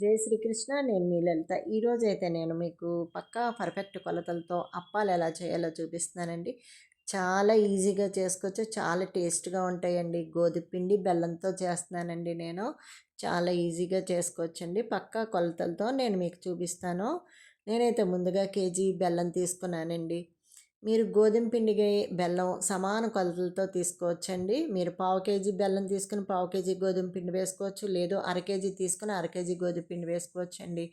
జై శ్రీకృష్ణ. నేను మీ లలిత. ఈరోజైతే నేను మీకు పక్కా పర్ఫెక్ట్ కొలతలతో అప్పాలు ఎలా చేయాలో చూపిస్తున్నానండి. చాలా ఈజీగా చేసుకోవచ్చు. చాలా టేస్ట్గా ఉంటాయండి. గోధుమ పిండి బెల్లంతో చేస్తున్నానండి నేను. చాలా ఈజీగా చేసుకోవచ్చండి. పక్కా కొలతలతో నేను మీకు చూపిస్తాను. నేనైతే ముందుగా కేజీ బెల్లం తీసుకున్నానండి. మీరు గోధుమ పిండికి బెల్లం సమాన కొలతలతో తీసుకోవచ్చండి. మీరు పావు కేజీ బెల్లం తీసుకుని పావు కేజీ గోధుమ పిండి వేసుకోవచ్చు. లేదు అర కేజీ తీసుకుని అర కేజీ గోధుమ పిండి వేసుకోవచ్చండి.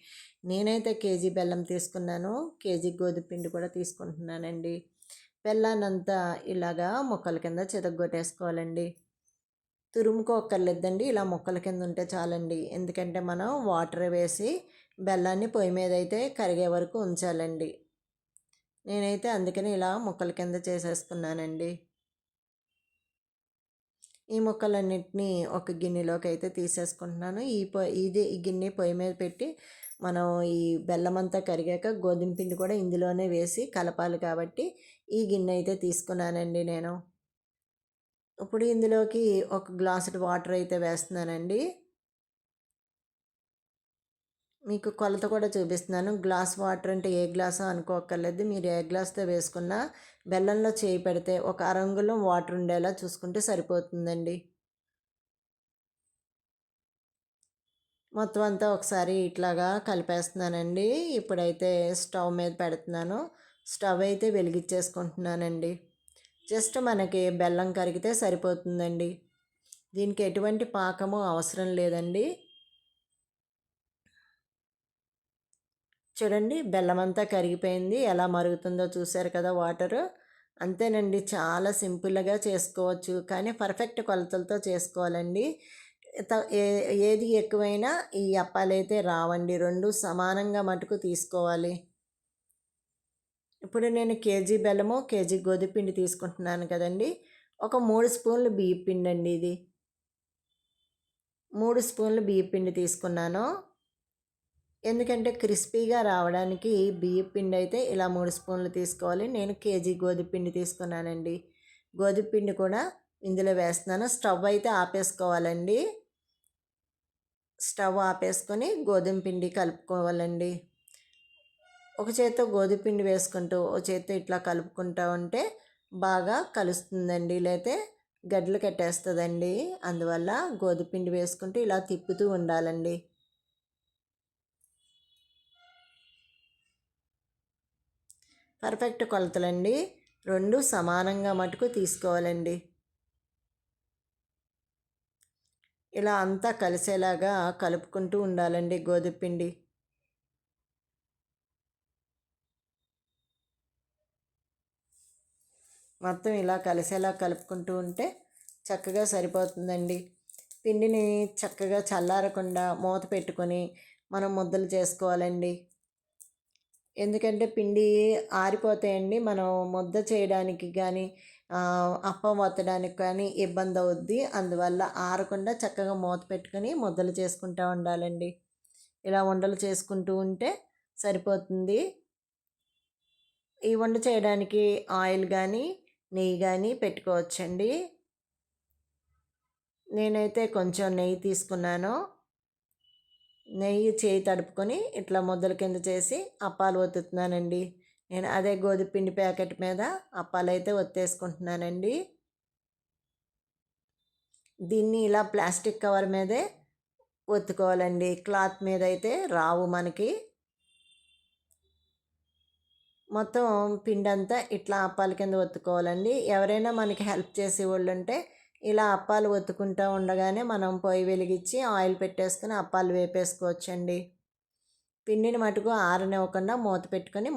నేనైతే కేజీ బెల్లం తీసుకున్నాను. కేజీ గోధుమ పిండి కూడా తీసుకుంటున్నానండి. బెల్లాన్నంతా ఇలాగా ముక్కల కింద చితగ్గొట్టేసుకోవాలండి. తురుముకోక్కర్లేదండి. ఇలా ముక్కల కింద ఉంటే చాలండి. ఎందుకంటే మనం వాటర్ వేసి బెల్లాన్ని పొయ్యి మీద అయితే కరిగే వరకు ఉంచాలండి. నేనైతే అందుకని ఇలా ముక్కల కింద చేసేసుకున్నానండి. ఈ ముక్కలన్నిటినీ ఒక గిన్నెలోకి అయితే తీసేసుకుంటున్నాను. ఈ గిన్నె పొయ్యి మీద పెట్టి మనం ఈ బెల్లం అంతా కరిగాక గోధుమ పిండి కూడా ఇందులోనే వేసి కలపాలి కాబట్టి ఈ గిన్నె అయితే తీసుకున్నానండి నేను. ఇప్పుడు ఇందులోకి ఒక గ్లాసుడు వాటర్ అయితే వేస్తున్నానండి. మీకు కొలత కూడా చూపిస్తున్నాను. గ్లాస్ వాటర్ అంటే ఏ గ్లాసో అనుకోక్కర్లేదు. మీరు ఏ గ్లాస్తో వేసుకున్నా బెల్లంలో చేయి పెడితే ఒక అరంగుళం వాటర్ ఉండేలా చూసుకుంటే సరిపోతుందండి. మొత్తం అంతా ఒకసారి ఇట్లాగా కలిపేస్తున్నానండి. ఇప్పుడైతే స్టవ్ మీద పెడుతున్నాను. స్టవ్ అయితే వెలిగించేసుకుంటున్నానండి. జస్ట్ మనకి బెల్లం కరిగితే సరిపోతుందండి. దీనికి ఎటువంటి పాకము అవసరం లేదండి. చూడండి బెల్లం అంతా కరిగిపోయింది. ఎలా మరుగుతుందో చూశారు కదా వాటరు. అంతేనండి, చాలా సింపుల్గా చేసుకోవచ్చు. కానీ పర్ఫెక్ట్ కొలతలతో చేసుకోవాలండి. ఏది ఎక్కువైనా ఈ అప్పాలైతే రావండి. రెండు సమానంగా మటుకు తీసుకోవాలి. ఇప్పుడు నేను కేజీ బెల్లము కేజీ గోధుమపిండి తీసుకుంటున్నాను కదండి. ఒక 3 స్పూన్లు బియ్యం పిండి అండి ఇది. 3 స్పూన్లు బియ్యం పిండి తీసుకున్నాను. ఎందుకంటే క్రిస్పీగా రావడానికి బియ్యం పిండి అయితే ఇలా 3 స్పూన్లు తీసుకోవాలి. నేను కేజీ గోధుమ పిండి తీసుకున్నానండి. గోధుమ పిండి కూడా ఇందులో వేస్తున్నాను. స్టవ్ అయితే ఆపేసుకోవాలండి. స్టవ్ ఆపేసుకొని గోధుమ పిండి కలుపుకోవాలండి. ఒక చేత్తో గోధుమ పిండి వేసుకుంటూ ఒక చేత్తో ఇట్లా కలుపుకుంటూ ఉంటే బాగా కలుస్తుందండి. లేతే గడ్డలు కట్టేస్తుందండి. అందువల్ల గోధుమ పిండి వేసుకుంటూ ఇలా తిప్పుతూ ఉండాలండి. పర్ఫెక్ట్ కొలతలండి. రెండు సమానంగా మటుకు తీసుకోవాలండి. ఇలా అంతా కలిసేలాగా కలుపుకుంటూ ఉండాలండి గోధుమ పిండి. మొత్తం ఇలా కలిసేలా కలుపుకుంటూ ఉంటే చక్కగా సరిపోతుందండి. పిండిని చక్కగా చల్లారకుండా మూత పెట్టుకొని మనం ముద్దలు చేసుకోవాలండి. ఎందుకంటే పిండి ఆరిపోతాయండి. మనం ముద్ద చేయడానికి కానీ అప్పం వత్తడానికి కానీ ఇబ్బంది అవుద్ది. అందువల్ల ఆరకుండా చక్కగా మూత పెట్టుకొని ముద్దలు చేసుకుంటూ ఉండాలండి. ఇలా ఉండలు చేసుకుంటూ ఉంటే సరిపోతుంది. ఈ వంట చేయడానికి ఆయిల్ కానీ నెయ్యి కానీ పెట్టుకోవచ్చండి. నేనైతే కొంచెం నెయ్యి తీసుకున్నాను. నెయ్యి చేయి తడుపుకొని ఇట్లా ముద్దల కింద చేసి అప్పాలు ఒత్తుతున్నానండి. నేను అదే గోధుమ పిండి ప్యాకెట్ మీద అప్పాలు అయితే ఒత్తేసుకుంటున్నానండి. దీన్ని ఇలా ప్లాస్టిక్ కవర్ మీదే ఒత్తుకోవాలండి. క్లాత్ మీద అయితే రావు మనకి. మొత్తం పిండి అంతా ఇట్లా అప్పాల కింద ఒత్తుకోవాలండి. ఎవరైనా మనకి హెల్ప్ చేసేవాళ్ళు ఉంటే ఇలా అప్పాలు ఒత్తుకుంటూ ఉండగానే మనం పొయ్యి వెలిగించి ఆయిల్ పెట్టేసుకుని అప్పాలు వేపేసుకోవచ్చండి. పిండిని మటుకు ఆరనివ్వకుండా మూత పెట్టుకొని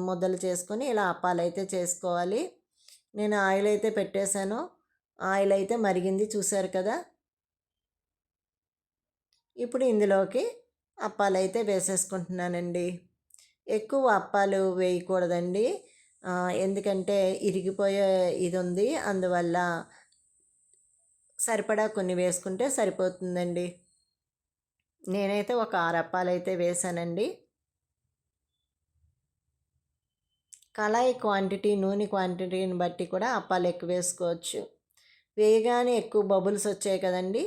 ముద్దలు చేసుకొని ఇలా అప్పాలు అయితే చేసుకోవాలి. నేను ఆయిల్ అయితే పెట్టేశాను. ఆయిల్ అయితే మరిగింది చూశారు కదా. ఇప్పుడు ఇందులోకి అప్పాలు అయితే వేసేసుకుంటున్నానండి. ఎక్కువ అప్పాలు వేయకూడదండి. ఎందుకంటే ఇరిగిపోయే ఇది ఉంది. అందువల్ల సరిపడా కొన్ని వేసుకుంటే సరిపోతుందండి. నేనైతే ఒక 6 అప్పాలు అయితే వేసానండి. కళాయి క్వాంటిటీ నూనె క్వాంటిటీని బట్టి కూడా అప్పాలు ఎక్కువ వేసుకోవచ్చు. వేయగానే ఎక్కువ బబుల్స్ వచ్చాయి కదండి,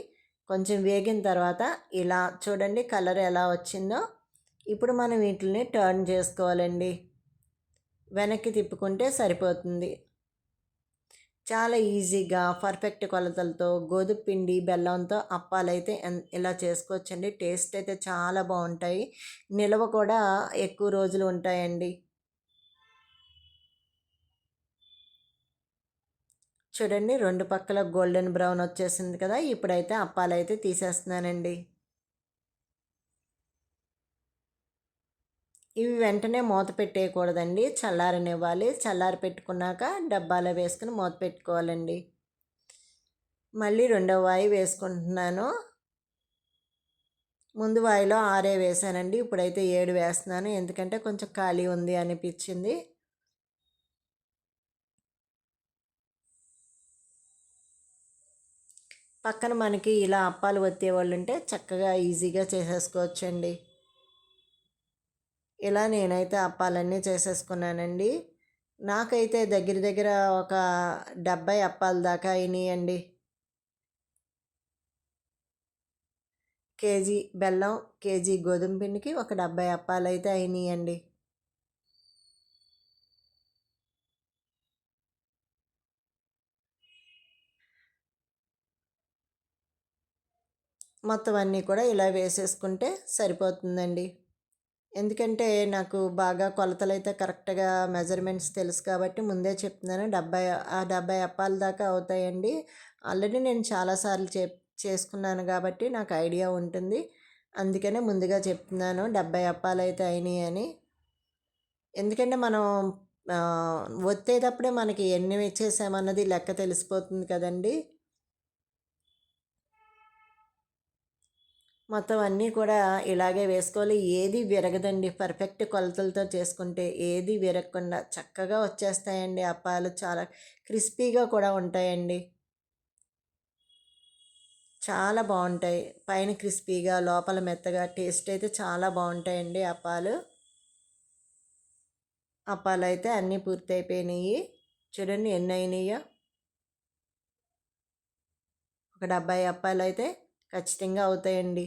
కొంచెం వేగిన తర్వాత ఇలా చూడండి కలర్ ఎలా వచ్చిందో. ఇప్పుడు మనం వీటిని టర్న్ చేసుకోవాలండి. వెనక్కి తిప్పుకుంటే సరిపోతుంది. చాలా ఈజీగా పర్ఫెక్ట్ కొలతలతో గోధుమ పిండి బెల్లంతో అప్పాలైతే ఇలా చేసుకోవచ్చండి. టేస్ట్ అయితే చాలా బాగుంటాయి. నిల్వ కూడా ఎక్కువ రోజులు ఉంటాయండి. చూడండి 2 పక్కల గోల్డెన్ బ్రౌన్ వచ్చేసింది కదా! ఇప్పుడైతే అప్పాలైతే తీసేస్తున్నానండి. ఇవి వెంటనే మూత పెట్టేయకూడదండి. చల్లారనివ్వాలి. చల్లారి పెట్టుకున్నాక డబ్బాలో వేసుకొని మూత పెట్టుకోవాలండి. మళ్ళీ రెండవ వాయి వేసుకుంటున్నాను. ముందు వాయిలో 6 వేసానండి. ఇప్పుడైతే 7 వేస్తున్నాను. ఎందుకంటే కొంచెం ఖాళీ ఉంది అనిపించింది. పక్కన మనకి ఇలా అప్పాలు ఒత్తేవాళ్ళు ఉంటే చక్కగా ఈజీగా చేసేసుకోవచ్చండి. ఇలా నేనైతే అప్పాలన్నీ చేసేసుకున్నానండి. నాకైతే దగ్గర దగ్గర ఒక 70 అప్పాల దాకా అయినాయండి. కేజీ బెల్లం, కేజీ గోధుమ పిండికి ఒక 70 అప్పాలైతే అయినాయండి. మొత్తం అన్నీ కూడా ఇలా వేసేసుకుంటే సరిపోతుందండి. ఎందుకంటే నాకు బాగా కొలతలైతే కరెక్ట్‌గా మెజర్‌మెంట్స్ తెలుసు కాబట్టి ముందే చెప్తున్నాను. 70 అప్పాల దాకా అవుతాయండి. ఆల్రెడీ నేను చాలా సార్లు చేసుకున్నాను కాబట్టి నాకు ఐడియా ఉంటుంది. అందుకనే ముందుగా చెప్తున్నాను 70 అప్పాలైతే అయినాయని. ఎందుకంటే మనం ఒత్తేటప్పుడే మనకి ఎన్ని చేసామన్నది లెక్క తెలిసిపోతుంది కదండీ! మొత్తం అన్నీ కూడా ఇలాగే వేసుకోవాలి. ఏది విరగదండి. పర్ఫెక్ట్ కొలతలతో చేసుకుంటే ఏది విరగకుండా చక్కగా వచ్చేస్తాయండి అప్పాలు. చాలా క్రిస్పీగా కూడా ఉంటాయండి. చాలా బాగుంటాయి. పైన క్రిస్పీగా లోపల మెత్తగా టేస్ట్ అయితే చాలా బాగుంటాయండి అప్పాలు. అప్పాలైతే అన్నీ పూర్తయిపోయినాయి. చూడండి ఎన్ని అయినాయో. ఒక 70 అప్పాలైతే ఖచ్చితంగా అవుతాయండి.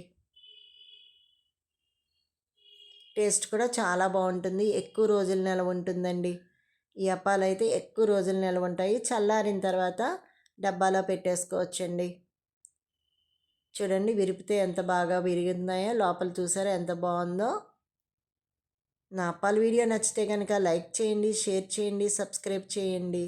టేస్ట్ కూడా చాలా బాగుంటుంది. ఎక్కువ రోజులు నిలవ ఉంటుందండి. ఈ అప్పాలైతే ఎక్కువ రోజులు నిలవ ఉంటాయి. చల్లారిన తర్వాత డబ్బాలో పెట్టేసుకోవచ్చండి. చూడండి విరిపితే ఎంత బాగా విరుగుతున్నాయో. లోపల చూసారా ఎంత బాగుందో. నా అప్పాల వీడియో నచ్చితే కనుక లైక్ చేయండి, షేర్ చేయండి, సబ్స్క్రైబ్ చేయండి.